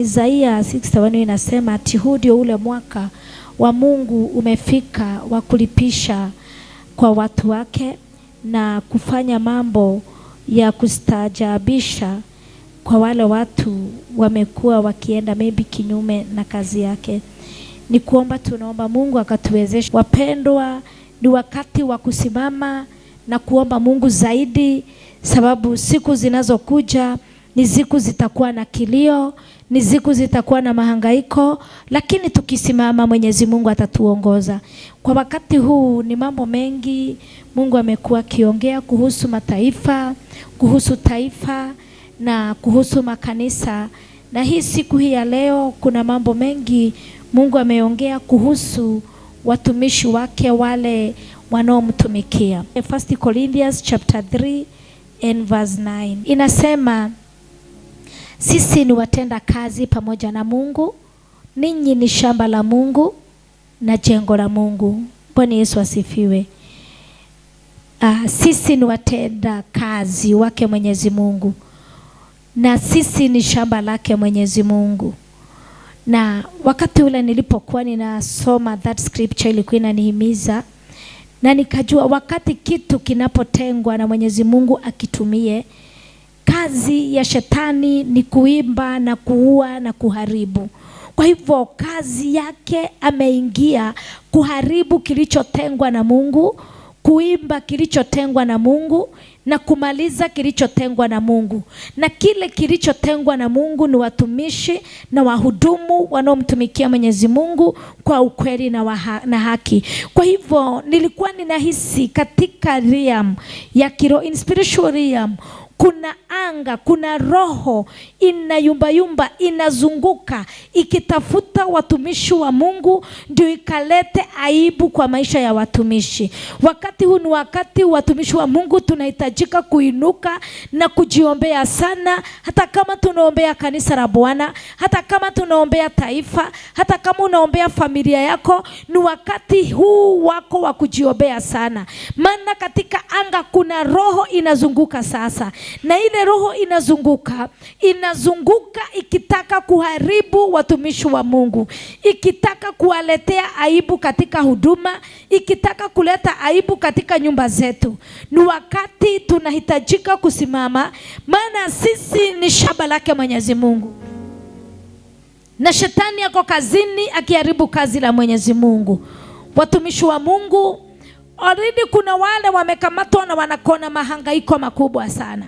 Isaiah 61 inasema ati huu ndio ule mwaka wa Mungu umefika wa kulipisha kwa watu wake na kufanya mambo ya kustaajabisha kwa wale watu wamekuwa wakienda maybe kinyume na kazi yake. Ni kuomba, tunaomba Mungu akatuwezeshe. Wapendwa, ni wakati wa kusimama na kuomba Mungu zaidi, sababu siku zinazokuja ni siku zitakuwa na kilio, ni siku zitakuwa na mahangaiko, lakini tukisimama Mwenyezi Mungu atatuongoza. Kwa wakati huu ni mambo mengi Mungu amekuwa akiongea kuhusu mataifa, kuhusu taifa na kuhusu makanisa. Na hii siku hii ya leo kuna mambo mengi Mungu ameongea kuhusu watumishi wake wale wanaomtumikia. 1 Corinthians chapter 3 and verse 9 inasema, sisi ni watenda kazi pamoja na Mungu, ninyi ni shamba la Mungu na jengo la Mungu. Bwana Yesu asifiwe. Sisi ni watenda kazi wake Mwenyezi Mungu, na sisi ni shamba lake Mwenyezi Mungu. Na wakati ule nilipokuwa ninasoma that scripture ilikuwa inanihimiza, na nikajua wakati kitu kinapotengwa na Mwenyezi Mungu akitumie, kazi ya shetani ni kuimba na kuua na kuharibu. Kwa hivyo kazi yake ameingia kuharibu kilichotengwa na Mungu, kuimba kilichotengwa na Mungu na kumaliza kilichotengwa na Mungu. Na kile kilichotengwa na Mungu ni watumishi na wahudumu wanaomtumikia Mwenyezi Mungu kwa ukweli na haki. Kwa hivyo nilikuwa ninahisi katika realm ya kiroho, in spiritual realm, kuna anga, kuna roho inayumbayumba, inazunguka ikitafuta watumishi wa Mungu ndio ikalete aibu kwa maisha ya watumishi. Wakati huu ni wakati watumishi wa Mungu tunahitajika kuinuka na kujiombea sana, hata kama tunaombea kanisa la Bwana, hata kama tunaombea taifa, hata kama unaombea familia yako, ni wakati huu wako wa kujiombea sana. Maana katika anga kuna roho inazunguka sasa. Na ile roho inazunguka ikitaka kuharibu watumishi wa Mungu, ikitaka kuwaletea aibu katika huduma, ikitaka kuleta aibu katika nyumba zetu. Ni wakati tunahitajika kusimama, maana sisi ni shamba lake Mwenyezi Mungu. Na shetani yako kazini akiharibu kazi la Mwenyezi Mungu. Watumishi wa Mungu already kuna wale wamekamatwa na wanakona mahangaiko makubwa sana.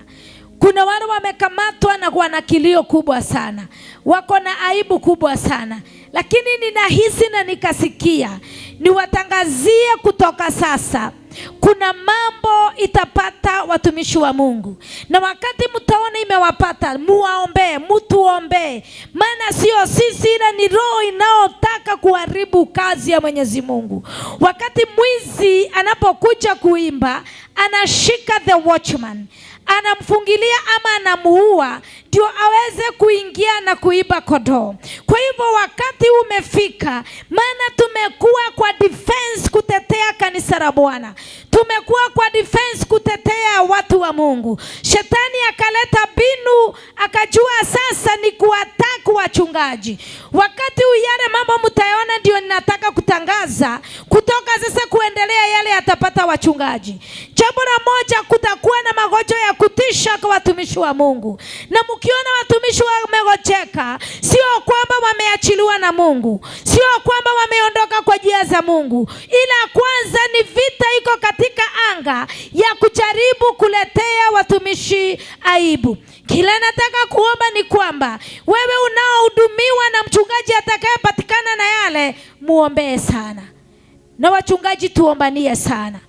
Kuna wale wamekamatwa na wana kilio kubwa sana, wako na aibu kubwa sana. Lakini ninahisi na nikasikia niwatangazie kutoka sasa, kuna mambo itapata watumishi wa Mungu. Na wakati mtaona imewapata, muwaombee, mutuombee. Maana sio sisi, ila ni roho inaotaka kuharibu kazi ya Mwenyezi Mungu. Wakati mwizi anapokuja kuimba, anashika the watchman, anamfungilia ama anamuua ndio aweze kuingia na kuiba kondoo. Kwa hivyo wakati umefika, maana tumekuwa kwa defense kutetea kanisa la Bwana. Tumekuwa kwa defense kutetea watu wa Mungu. Shetani akaleta binu, akajua sasa ni kuwataka wachungaji. Wakati yale mambo mtayaona ndio ninataka kutangaza, kutoka sasa kuendelea yale yatapata wachungaji. Jambo la moja, kutakuwa na magonjwa ya kutisha kwa watumishi wa Mungu. Na mkiona watumishi wamegojeka, sio kwamba wameachiliwa na Mungu, sio kwamba wameondoka kwa njia za Mungu, ila kwanza ni vita iko katika anga ya kujaribu kuletea watumishi aibu. Kila nataka kuomba ni kwamba wewe unaohudumiwa na mchungaji atakayepatikana na yale, muombee sana. Na wachungaji tuombanie sana.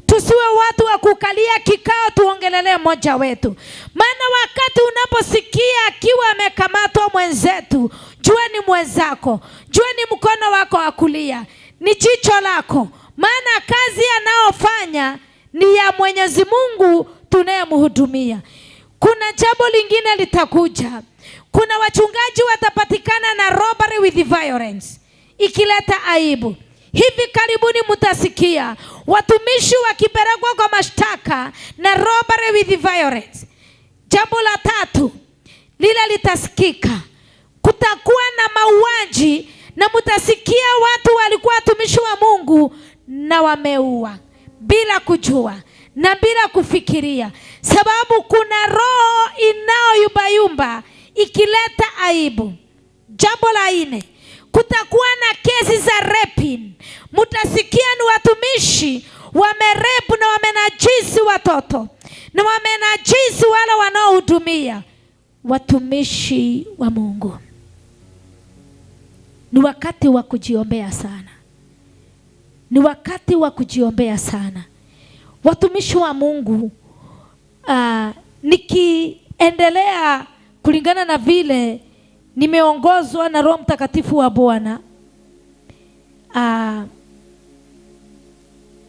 Tusiwe watu wa kukalia kikao tuongelelee mmoja wetu. Maana wakati unaposikia akiwa amekamatwa mwenzetu, jua ni mwenzako, jua ni mkono wako wa kulia, ni jicho lako. Maana kazi anaofanya ni ya Mwenyezi Mungu tunayemhudumia. Kuna jambo lingine litakuja. Kuna wachungaji watapatikana na robbery with violence, ikileta aibu. Hivi karibuni mtasikia watumishi wakipelekwa kwa mashtaka na robbery with violence. Jambo la tatu lile litasikika, kutakuwa na mauaji, na mtasikia watu walikuwa watumishi wa Mungu na wameua bila kujua na bila kufikiria, sababu kuna roho inayoyumbayumba ikileta aibu. Jambo la 4, kutakuwa na kesi za raping. Mtasikia ni watumishi wamerepu na wamenajisi watoto na wamenajisi wale wanaohudumia watumishi wa Mungu. Ni wakati wa kujiombea sana. Ni wakati wa kujiombea sana. Watumishi wa Mungu, nikiendelea kulingana na vile nimeongozwa na Roho Mtakatifu wa Bwana,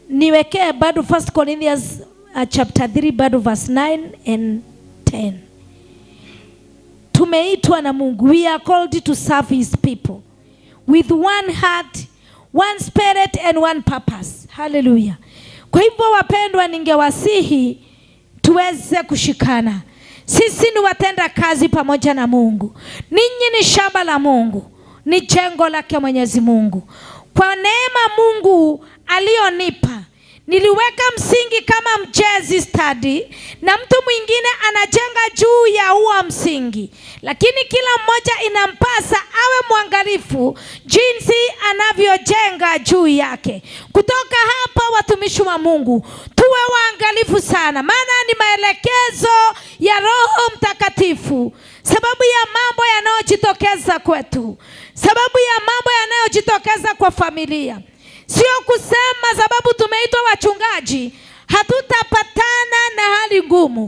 niwekee bado 1 Corinthians chapter 3 bado verse 9 and 10. Tumeitwa na Mungu, we are called to serve his people with one heart, one spirit and one purpose. Hallelujah. Kwa hivyo wapendwa, ningewasihi tuweze kushikana. Sisi ni watenda kazi pamoja na Mungu. Ninyi ni shamba la Mungu, ni jengo lake Mwenyezi Mungu. Kwa neema Mungu alionipa, niliweka msingi kama mjezi stadi, na mtu mwingine anajenga juu ya huo msingi. Lakini kila mmoja inampasa awe mwangalifu jinsi anavyojenga juu yake. Kutoka hapa, watumishi wa Mungu, tuwe waangalifu sana, maana ni maelekezo ya Roho Mtakatifu, sababu ya mambo yanayojitokeza kwetu, sababu ya mambo yanayojitokeza kwa familia. Sio kusema sababu tumeitwa wachungaji hatutapatana na hali ngumu.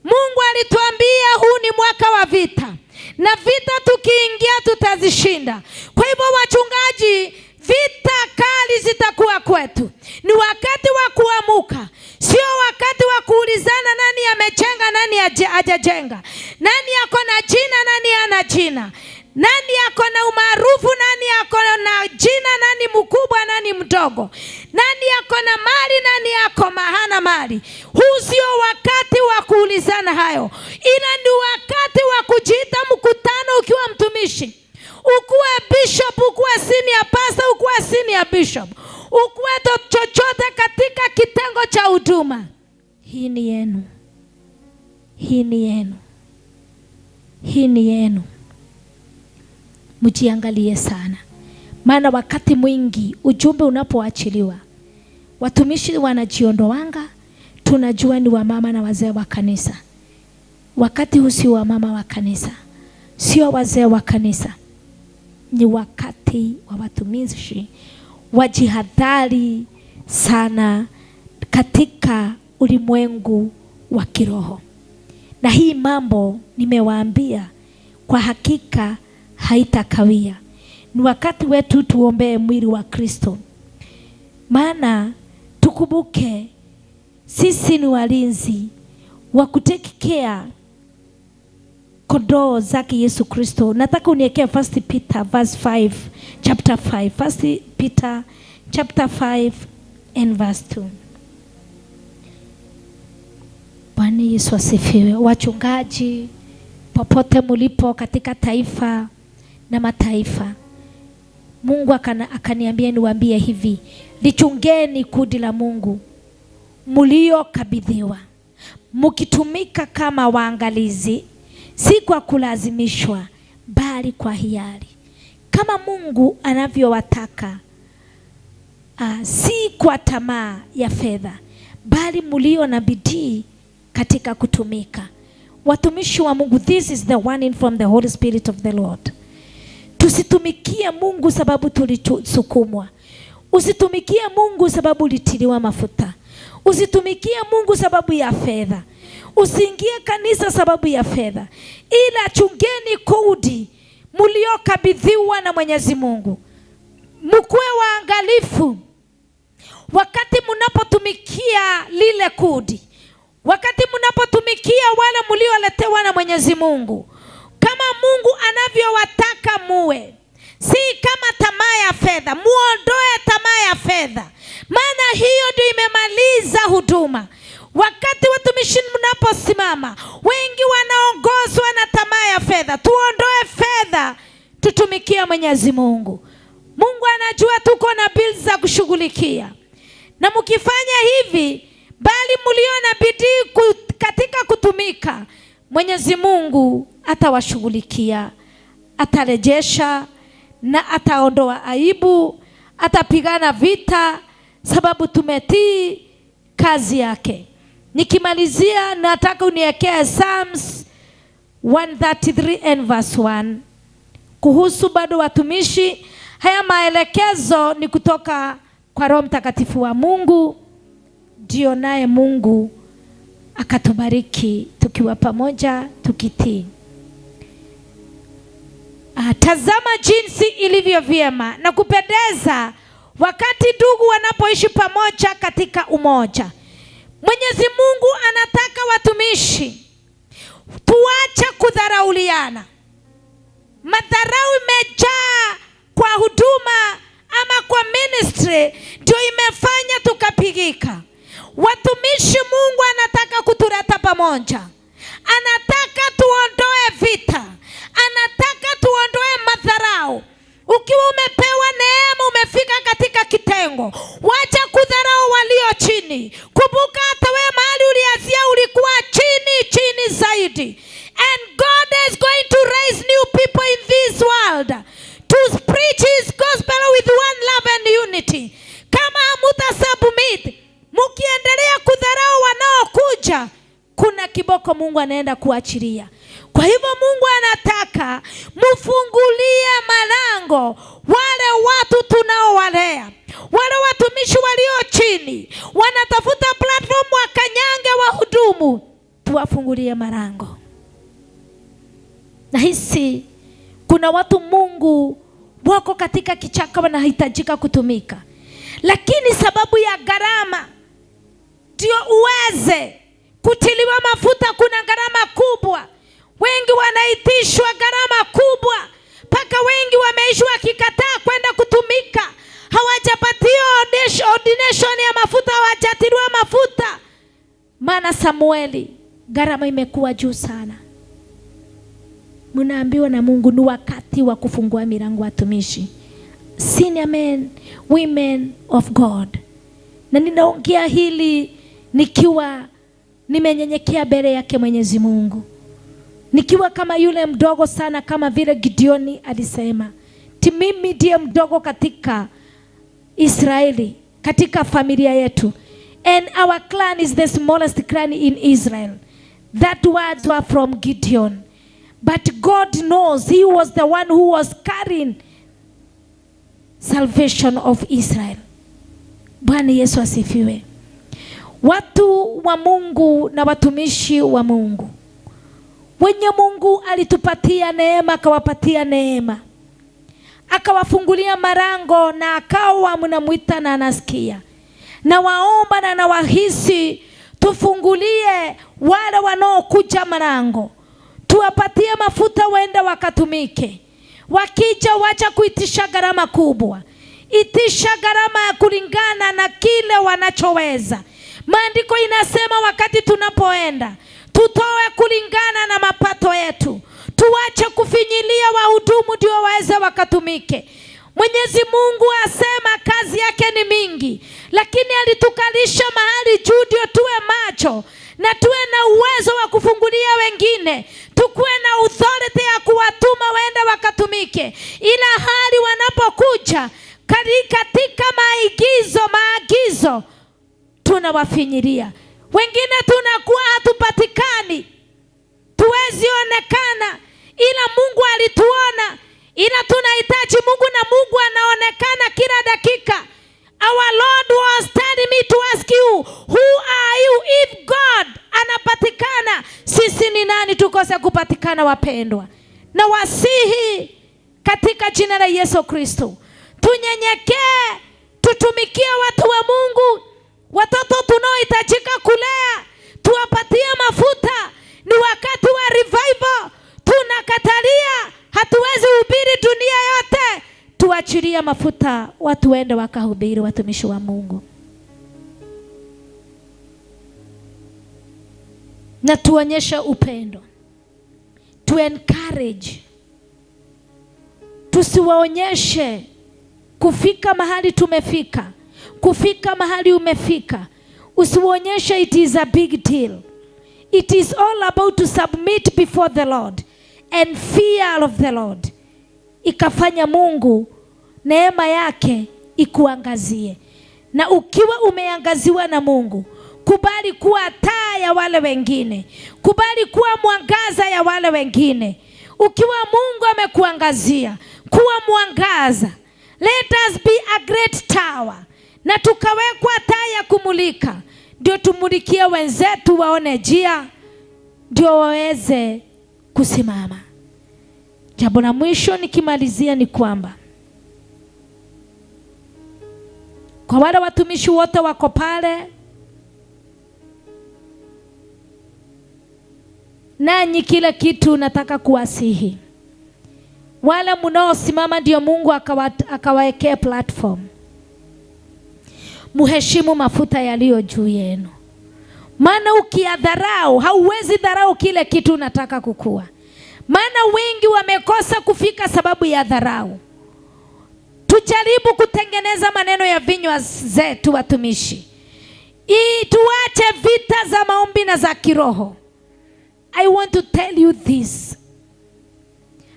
Mungu alituambia huu ni mwaka wa vita, na vita tukiingia tutazishinda. Kwa hivyo wachungaji, vita kali zitakuwa kwetu. Ni wakati wa kuamuka, sio wakati wa kuulizana nani amejenga, nani hajajenga, nani ako na jina, nani hana jina, nani ako na umaarufu, nani ako na jina, nani mkubwa, nani mdogo, nani ako na mali, nani ako hana mali. Huu sio wakati wa kuulizana hayo, ila ni wakati wa kujiita mkutano ukiwa mtumishi. Ukuwe bishop, ukuwe senior pastor, ukuwe senior bishop, ukuwe chochote katika kitengo cha huduma. Hii ni yenu. Hii ni yenu. Hii ni yenu. Mjiangalie sana, maana wakati mwingi ujumbe unapoachiliwa, watumishi wanajiondoanga. Tunajua ni wamama na wazee wa kanisa. Wakati huu si wamama wa kanisa, sio wazee wa kanisa. Ni wakati wa watumishi wajihadhari sana katika ulimwengu wa kiroho. Na hii mambo nimewaambia kwa hakika haitakawia. Ni wakati wetu tuombee mwili wa Kristo, maana tukumbuke sisi ni walinzi wa kutekea kondoo zake Yesu Kristo. Nataka uniekee 1 Peter verse 5 chapter 5. 1 Peter chapter 5 and verse 2. Bwana Yesu asifiwe. Wachungaji popote mulipo katika taifa na mataifa, Mungu akaniambia niwaambie hivi: lichungeni kundi la Mungu mliokabidhiwa, mkitumika kama waangalizi, si kwa kulazimishwa bali kwa hiari, kama Mungu anavyowataka, si kwa tamaa ya fedha, bali mlio na bidii katika kutumika. Watumishi wa Mungu, this is the warning from the Holy Spirit of the Lord. Tusitumikie Mungu sababu tulisukumwa. Usitumikie Mungu sababu ulitiliwa mafuta. Usitumikie Mungu sababu ya fedha. Usiingie kanisa sababu ya fedha. Ila chungeni kodi mliokabidhiwa na Mwenyezi Mungu. Mkuwe waangalifu wakati mnapotumikia lile kodi, wakati mnapotumikia wale mlioletewa na Mwenyezi Mungu, kama Mungu anavyowataka muwe, si kama tamaa ya fedha. Muondoe tamaa ya fedha, maana hiyo ndio imemaliza huduma. Wakati watumishi mnaposimama, wengi wanaongozwa na tamaa ya fedha. Tuondoe fedha tutumikie Mwenyezi Mungu. Mungu anajua tuko na bills za kushughulikia. Na mkifanya hivi, bali mliona bidii katika kutumika, Mwenyezi Mungu atawashughulikia, atarejesha na ataondoa aibu, atapigana vita sababu tumetii kazi yake. Nikimalizia nataka uniwekee Psalms 133 and verse 1 kuhusu bado watumishi. Haya maelekezo ni kutoka kwa Roho Mtakatifu wa Mungu, ndio naye Mungu akatubariki tukiwa pamoja tukitii. Tazama jinsi ilivyo vyema na kupendeza wakati ndugu wanapoishi pamoja katika umoja. Mwenyezi Mungu anataka watumishi tuache kudharauliana. Madharau imejaa kwa huduma ama kwa ministry, ndio imefanya tukapigika. Watumishi, Mungu anataka kutuleta pamoja. Anataka tuondoe vita. Anataka tuondoe madharau. Ukiwa umepewa neema, umefika katika kitengo, wacha kudharau walio chini. Kumbuka hata wewe mahali ulianzia ulikuwa chini zaidi. And God is going to raise new people in this world to preach his gospel with one love and unity. Kama mutasubmit, mukiendelea kudharau wanaokuja, kuna kiboko Mungu anaenda kuachilia. Kwa hivyo Mungu anataka mufungulie malango wale watu tunaowalea, wale watumishi walio chini wanatafuta platform wakanyange wahudumu, tuwafungulie malango. Na hisi kuna watu Mungu wako katika kichaka wanahitajika kutumika, lakini sababu ya gharama ndio uweze kutiliwa mafuta. Kuna gharama kubwa, wengi wanaitishwa gharama kubwa, mpaka wengi wameishi wakikataa kwenda kutumika. Hawajapatiwa ordination ya mafuta, hawajatiliwa mafuta. Maana Samueli, gharama imekuwa juu sana. Mnaambiwa na Mungu ni wakati wa kufungua milango watumishi, senior men, women of God. Na ninaongea hili nikiwa nimenyenyekea mbele yake Mwenyezi Mungu, nikiwa kama yule mdogo sana, kama vile Gideoni alisema, mimi ndiye mdogo katika Israeli, katika familia yetu, and our clan is the smallest clan in Israel. That words were from Gideon. But God knows he was the one who was carrying salvation of Israel. Bwana Yesu asifiwe. Watu wa Mungu na watumishi wa Mungu, wenye Mungu alitupatia neema, akawapatia neema, akawafungulia malango, na akawa mnamuita na anasikia. Na waomba na nawahisi tufungulie wale wanaokuja malango, tuwapatie mafuta waende wakatumike. Wakija wacha kuitisha gharama kubwa, itisha gharama ya kulingana na kile wanachoweza. Maandiko inasema wakati tunapoenda tutoe kulingana na mapato yetu. Tuache kufinyilia wahudumu ndio waweze wakatumike. Mwenyezi Mungu asema kazi yake ni mingi, lakini alitukalisha mahali juu ndio tuwe macho na tuwe na uwezo wa kufungulia wengine. Tukuwe na authority ya kuwatuma waende wakatumike. Ila hali wanapokuja katika maagizo tunawafinyilia. Wengine tunakuwa hatupatikani, tuwezi onekana, ila Mungu alituona. Ila tunahitaji Mungu, na Mungu anaonekana kila dakika. Our Lord was telling me to ask you, who are you? If God anapatikana, sisi ni nani tukose kupatikana, wapendwa? Na wasihi katika jina la Yesu Kristo, tunyenyekee, tutumikie watu wa Mungu. Watoto tunaohitajika kulea, tuwapatie mafuta. Ni wakati wa revival. Tunakatalia, hatuwezi hubiri dunia yote. Tuachilie mafuta, watu waende wakahubiri, watumishi wa Mungu. Na tuonyeshe upendo, tu encourage usiwaonyeshe kufika mahali tumefika, kufika mahali umefika. Usiwaonyeshe it is a big deal. It is all about to submit before the Lord and fear of the Lord. Ikafanya Mungu neema yake ikuangazie. Na ukiwa umeangaziwa na Mungu, kubali kuwa taa ya wale wengine, kubali kuwa mwangaza ya wale wengine. Ukiwa Mungu amekuangazia, kuwa mwangaza. Let us be a great tower. Na tukawekwa taa ya kumulika, ndio tumulikie wenzetu waone njia, ndio waweze kusimama. Jambo la mwisho nikimalizia ni kwamba kwa wale watumishi wote wako pale, nanyi kila kitu nataka kuwasihi. Wale mnaosimama ndio Mungu akawaekea platform. Muheshimu mafuta yaliyo juu yenu. Maana ukiyadharau, hauwezi dharau kile kitu unataka kukua. Maana wengi wamekosa kufika sababu ya dharau. Tujaribu kutengeneza maneno ya vinywa zetu watumishi. Tuache vita za maombi na za kiroho. I want to tell you this.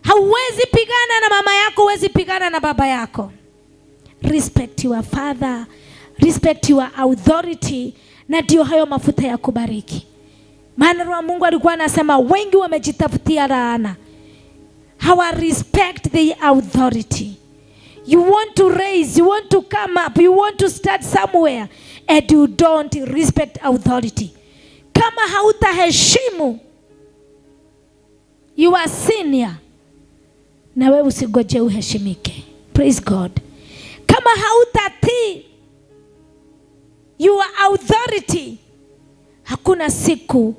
Hauwezi pigana na mama yako, huwezi pigana na baba yako. Respect your father, respect your authority, na ndio hayo mafuta ya kubariki. Maana Roho Mungu alikuwa anasema wengi wamejitafutia laana. Hawa respect the authority. You want to raise, you want to come up, you want to start somewhere and you don't respect authority. Kama hautaheshimu your senior, na wewe usigoje uheshimike. Praise God. Kama hautatii your authority, hakuna siku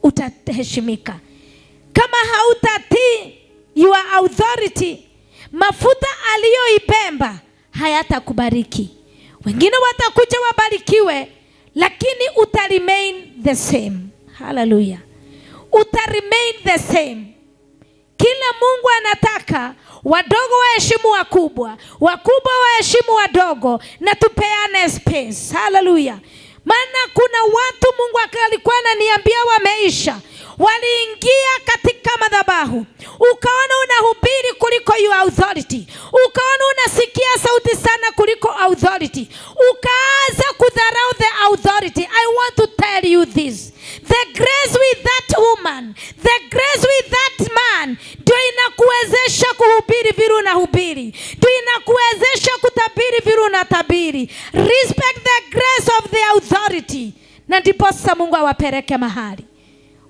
utaheshimika. Kama hautatii your authority, mafuta aliyoibemba hayatakubariki. Wengine watakuja wabarikiwe, lakini utaremain the same. Hallelujah. Utaremain the same. Kila Mungu anataka wadogo waheshimu wakubwa, wakubwa waheshimu wadogo, na tupeane space. Hallelujah. Maana kuna watu Mungu alikuwa ananiambia wameisha. Waliingia katika madhabahu, ukaona unahubiri kuliko your authority, ukaona unasikia sauti sana kuliko authority, ukaanza kudharau the authority. I want to tell you this. The grace with that woman, the grace with that man, ndio inakuwezesha kuhubiri vile unahubiri, ndio inakuwezesha kutabiri vile unatabiri. Respect the grace of the authority, na ndipo Mungu awapeleke mahali.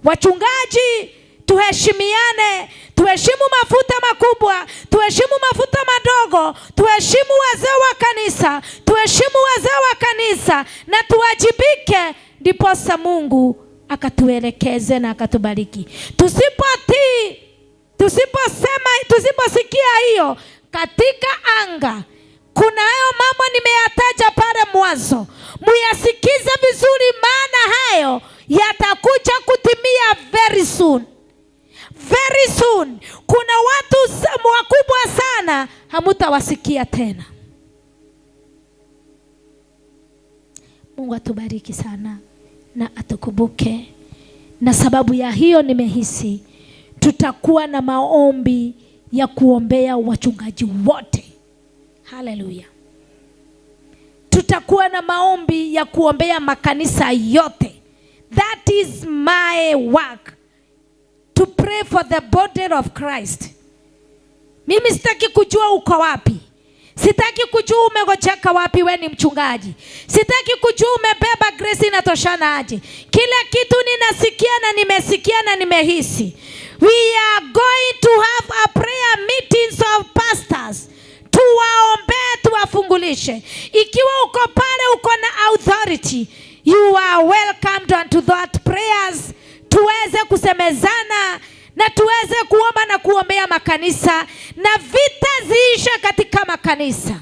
Wachungaji, tuheshimiane, tuheshimu mafuta makubwa, tuheshimu mafuta madogo, tuheshimu wazee wa kanisa, tuheshimu wazee wa kanisa, na tuwajibike, ndipo Mungu akatuelekeze na akatubariki. Tusipotii, tusiposema, tusiposikia hiyo katika anga, kuna hayo mambo nimeyataja pale mwanzo, muyasikize vizuri, maana hayo yatakuja kutimia very soon. Very soon. Kuna watu wakubwa sana hamutawasikia tena. Mungu atubariki sana na atukumbuke. Na sababu ya hiyo nimehisi tutakuwa na maombi ya kuombea wachungaji wote. Hallelujah. Tutakuwa na maombi ya kuombea makanisa yote. That is my work, to pray for the body of Christ. Mimi sitaki kujua uko wapi. Sitaki kujua umegojeka wapi we ni mchungaji. Sitaki kujua umebeba grace inatoshana aje. Kila kitu ninasikia na nimesikia na nimehisi. We are going to have a prayer meetings of pastors. Tuwaombee, tuwafungulishe. Ikiwa uko pale uko na authority, you are welcomed unto that prayers. Tuweze kusemezana na tuweze kuomba na kuombea makanisa, na vita ziishe katika makanisa.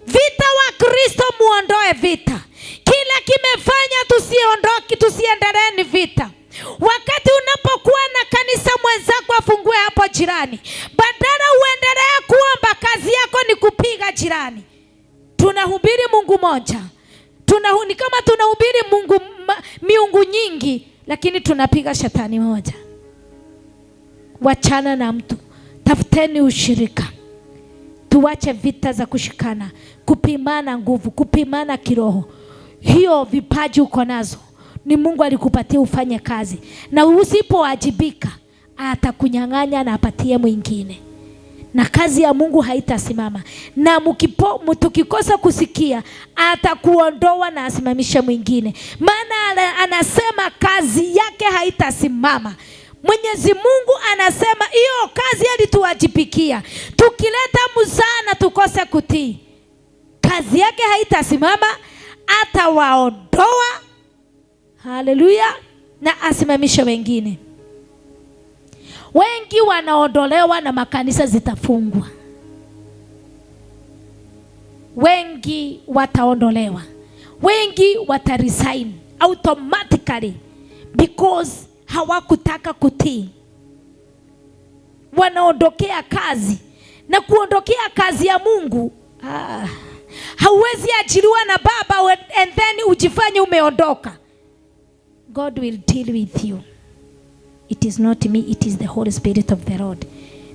Vita wa Kristo, muondoe vita. Kila kimefanya tusiondoke, tusiendelee ni vita. Wakati unapokuwa na kanisa mwenzako afungue hapo jirani, badala uendelee kuwa majirani. Tunahubiri Mungu moja. Ni kama tunahubiri miungu nyingi, lakini tunapiga shetani moja. Wachana na mtu, tafuteni ushirika. Tuwache vita za kushikana, kupimana nguvu, kupimana kiroho. Hiyo vipaji uko nazo ni Mungu alikupatia ufanye kazi, na usipowajibika atakunyang'anya na apatie mwingine, na kazi ya Mungu haitasimama. Na tukikosa kusikia, atakuondoa na asimamishe mwingine, maana anasema kazi yake haitasimama. Mwenyezi Mungu anasema hiyo kazi alituwajibikia. Tukileta mzaa na tukose kutii, kazi yake haitasimama, atawaondoa. Haleluya, na asimamishe wengine. Wengi wanaondolewa na makanisa zitafungwa. Wengi wataondolewa. Wengi wataresign automatically because hawakutaka kutii. Wanaondokea kazi, na kuondokea kazi ya Mungu. Hauwezi ajiriwa na baba and then ujifanye umeondoka. God will deal with you. It is not me, it is the Holy Spirit of the Lord.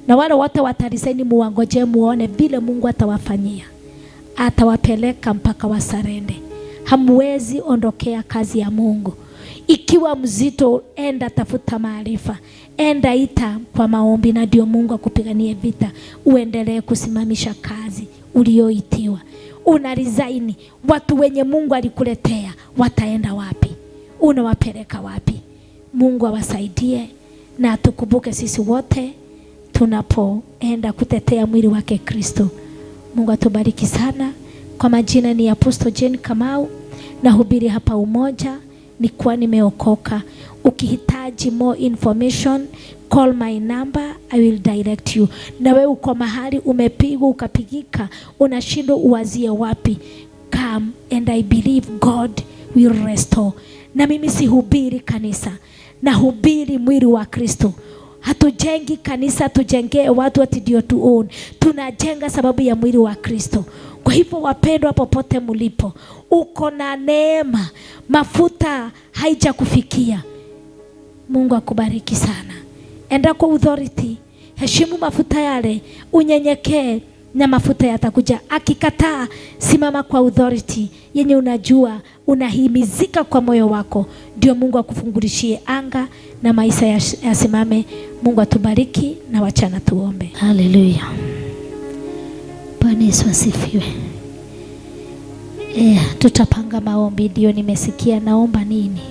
Na wale wote watariseni, muangoje muone vile Mungu atawafanyia. Atawapeleka mpaka wasarende. Hamwezi ondokea kazi ya Mungu. Ikiwa mzito, enda tafuta maarifa. Enda ita kwa maombi, na ndio Mungu akupiganie vita. Uendelee kusimamisha kazi ulioitiwa. Una resign, watu wenye Mungu alikuletea wataenda wapi? Unawapeleka wapi? Mungu awasaidie, na tukumbuke sisi wote tunapoenda kutetea mwili wake Kristo. Mungu atubariki sana. Kwa majina ni Apostle Jane Kamau, na hubiri hapa Umoja. Nikuwa nimeokoka. Ukihitaji more information, call my number, I will direct you. Na wewe uko mahali umepigwa ukapigika, unashindwa uwazie wapi, come and I believe God will restore. Na mimi sihubiri kanisa, na hubiri mwili wa Kristo. Hatujengi kanisa tujengee watu ati ndio tu own. Tunajenga sababu ya mwili wa Kristo. Kwa hivyo wapendwa, popote mlipo, uko na neema, mafuta haijakufikia. Mungu akubariki sana. Enda kwa authority, heshimu mafuta yale, unyenyekee na mafuta yatakuja. Akikataa, simama kwa authority yenye unajua, unahimizika kwa moyo wako, ndio Mungu akufungulishie anga na maisha yasimame. Mungu atubariki, na wachana tuombe. Haleluya. Bwana Yesu asifiwe. Tutapanga maombi. Ndio nimesikia naomba nini.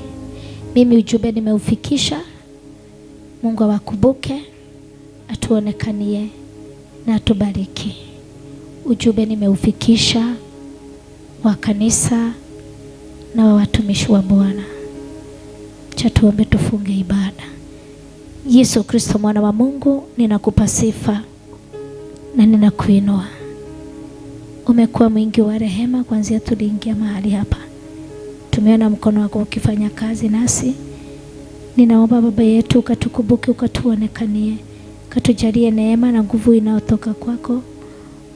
Mimi ujumbe nimeufikisha. Mungu awakumbuke, atuonekanie na atubariki. Ujumbe nimeufikisha wa kanisa na wa watumishi wa Bwana. Acha tuombe, tufunge ibada. Yesu Kristo mwana wa Mungu, ninakupa sifa na ninakuinua. Umekuwa mwingi wa rehema kuanzia tuliingia mahali hapa. Tumeona mkono wako ukifanya kazi nasi. Ninaomba Baba yetu, ukatukumbuke, ukatuonekanie, katujalie neema na nguvu inayotoka kwako.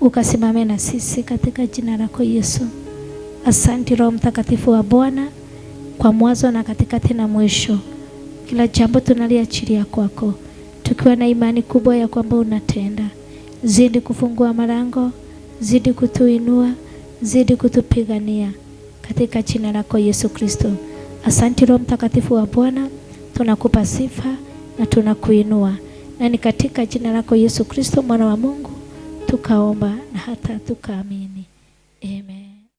Ukasimame na sisi katika jina lako Yesu. Asante Roho Mtakatifu wa Bwana, kwa mwanzo na katikati na mwisho. Kila jambo tunaliachilia kwako, tukiwa na imani kubwa ya kwamba unatenda. Zidi kufungua malango, zidi kutuinua, zidi kutupigania katika jina lako Yesu Kristo. Asante Roho Mtakatifu wa Bwana, tunakupa sifa na tunakuinua. Na ni katika jina lako Yesu Kristo mwana wa Mungu tukaomba na hata tukaamini. Amen.